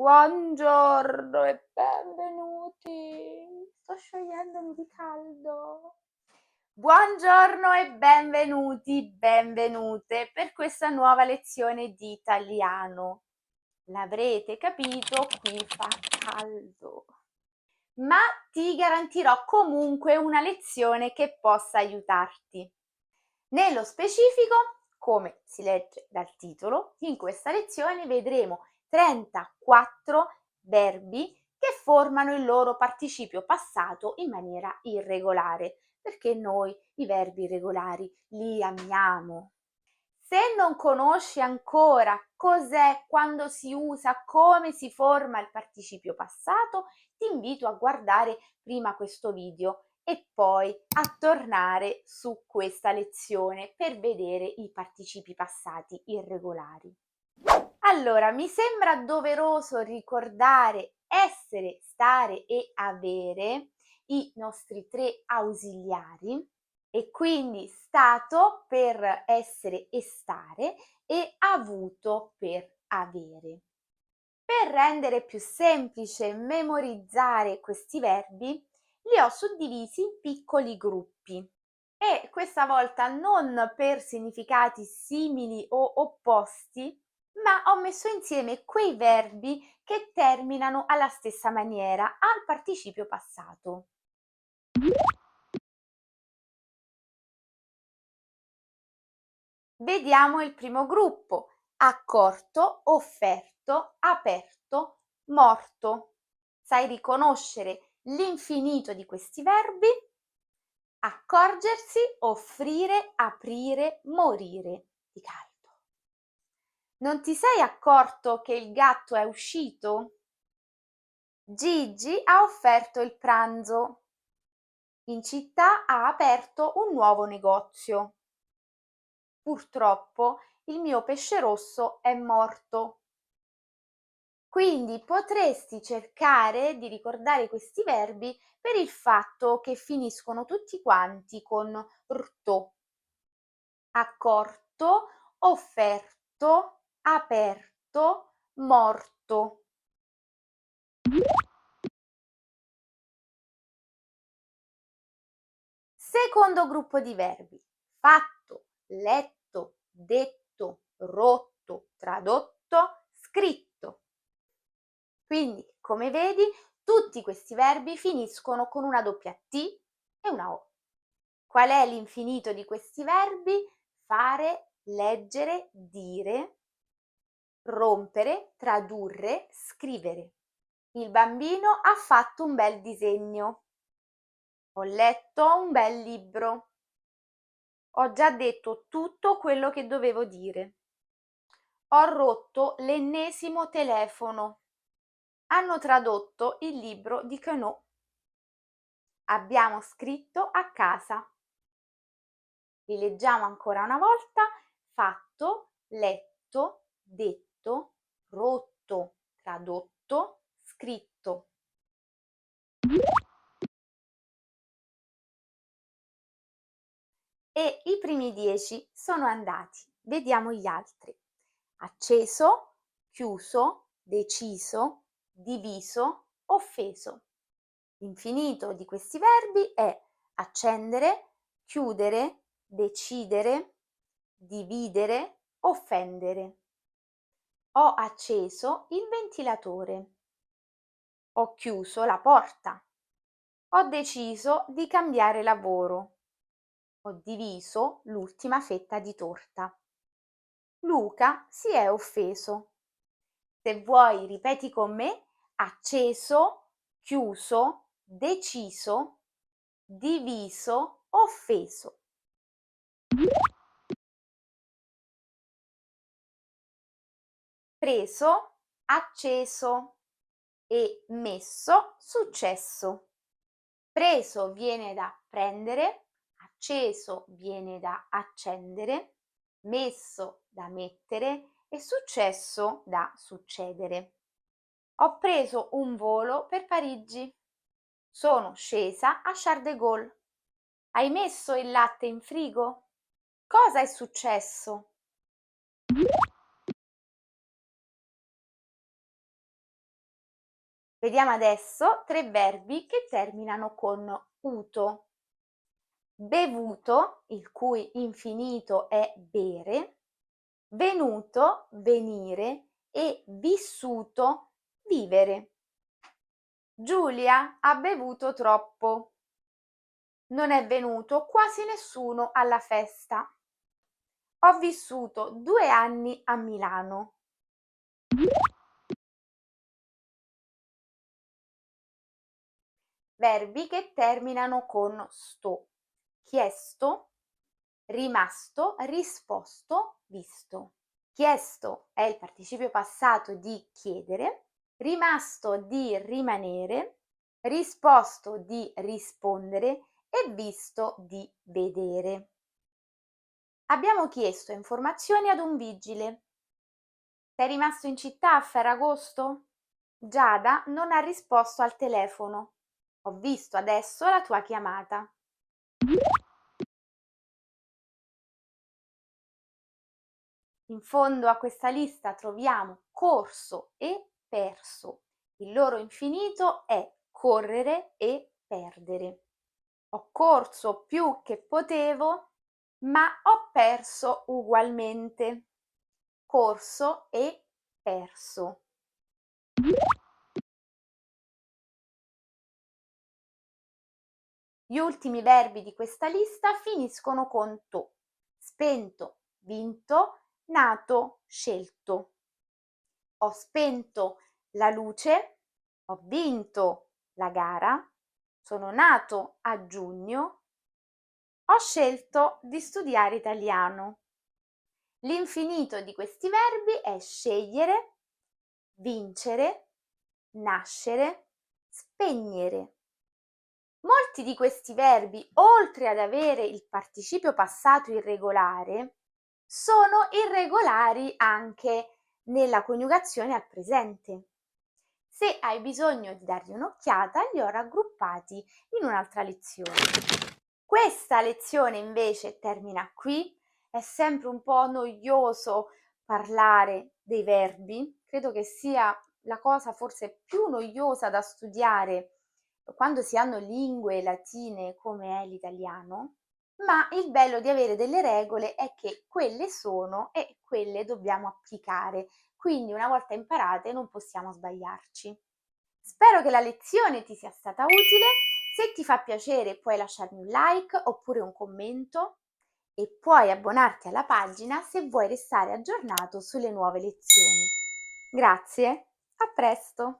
Buongiorno e benvenuti. Sto sciogliendomi di caldo. Buongiorno e benvenuti, benvenute per questa nuova lezione di italiano. L'avrete capito, qui fa caldo. Ma ti garantirò comunque una lezione che possa aiutarti. Nello specifico, come si legge dal titolo, in questa lezione vedremo 34 verbi che formano il loro participio passato in maniera irregolare, perché noi i verbi irregolari li amiamo. Se non conosci ancora cos'è, quando si usa, come si forma il participio passato, ti invito a guardare prima questo video e poi a tornare su questa lezione per vedere i participi passati irregolari. Allora, mi sembra doveroso ricordare essere, stare e avere, i nostri tre ausiliari, e quindi stato per essere e stare e avuto per avere. Per rendere più semplice memorizzare questi verbi, li ho suddivisi in piccoli gruppi e questa volta non per significati simili o opposti, ma ho messo insieme quei verbi che terminano alla stessa maniera, al participio passato. Vediamo il primo gruppo: accorto, offerto, aperto, morto. Sai riconoscere l'infinito di questi verbi? Accorgersi, offrire, aprire, morire di caldo. Non ti sei accorto che il gatto è uscito? Gigi ha offerto il pranzo. In città ha aperto un nuovo negozio. Purtroppo il mio pesce rosso è morto. Quindi potresti cercare di ricordare questi verbi per il fatto che finiscono tutti quanti con rto. Accorto, offerto, aperto, morto. Secondo gruppo di verbi: fatto, letto, detto, rotto, tradotto, scritto. Quindi, come vedi, tutti questi verbi finiscono con una doppia T e una O. Qual è l'infinito di questi verbi? Fare, leggere, dire, rompere, tradurre, scrivere. Il bambino ha fatto un bel disegno. Ho letto un bel libro. Ho già detto tutto quello che dovevo dire. Ho rotto l'ennesimo telefono. Hanno tradotto il libro di Queneau. Abbiamo scritto a casa. Rileggiamo ancora una volta: fatto, letto, detto, rotto, tradotto, scritto. E i primi 10 sono andati. Vediamo gli altri: acceso, chiuso, deciso, diviso, offeso. L'infinito di questi verbi è accendere, chiudere, decidere, dividere, offendere. Ho acceso il ventilatore. Ho chiuso la porta. Ho deciso di cambiare lavoro. Ho diviso l'ultima fetta di torta. Luca si è offeso. Se vuoi, ripeti con me: acceso, chiuso, deciso, diviso, offeso. Preso, acceso e messo, successo. Preso viene da prendere, acceso viene da accendere, messo da mettere e successo da succedere. Ho preso un volo per Parigi. Sono scesa a Charles de Gaulle. Hai messo il latte in frigo? Cosa è successo? Vediamo adesso 3 verbi che terminano con uto. Bevuto, il cui infinito è bere, venuto, venire e vissuto, vivere. Giulia ha bevuto troppo. Non è venuto quasi nessuno alla festa. Ho vissuto 2 anni a Milano. Verbi che terminano con sto. Chiesto, rimasto, risposto, visto. Chiesto è il participio passato di chiedere, rimasto di rimanere, risposto di rispondere e visto di vedere. Abbiamo chiesto informazioni ad un vigile. Sei rimasto in città a Ferragosto? Giada non ha risposto al telefono. Ho visto adesso la tua chiamata. In fondo a questa lista troviamo corso e perso. Il loro infinito è correre e perdere. Ho corso più che potevo, ma ho perso ugualmente. Corso e perso. Gli ultimi verbi di questa lista finiscono con to. Spento, vinto, nato, scelto. Ho spento la luce, ho vinto la gara, sono nato a giugno, ho scelto di studiare italiano. L'infinito di questi verbi è scegliere, vincere, nascere, spegnere. Molti di questi verbi, oltre ad avere il participio passato irregolare, sono irregolari anche nella coniugazione al presente. Se hai bisogno di dargli un'occhiata, li ho raggruppati in un'altra lezione. Questa lezione invece termina qui. È sempre un po' noioso parlare dei verbi. Credo che sia la cosa forse più noiosa da studiare quando si hanno lingue latine come è l'italiano, ma il bello di avere delle regole è che quelle sono e quelle dobbiamo applicare, quindi una volta imparate non possiamo sbagliarci. Spero che la lezione ti sia stata utile, se ti fa piacere puoi lasciarmi un like oppure un commento e puoi abbonarti alla pagina se vuoi restare aggiornato sulle nuove lezioni. Grazie, a presto!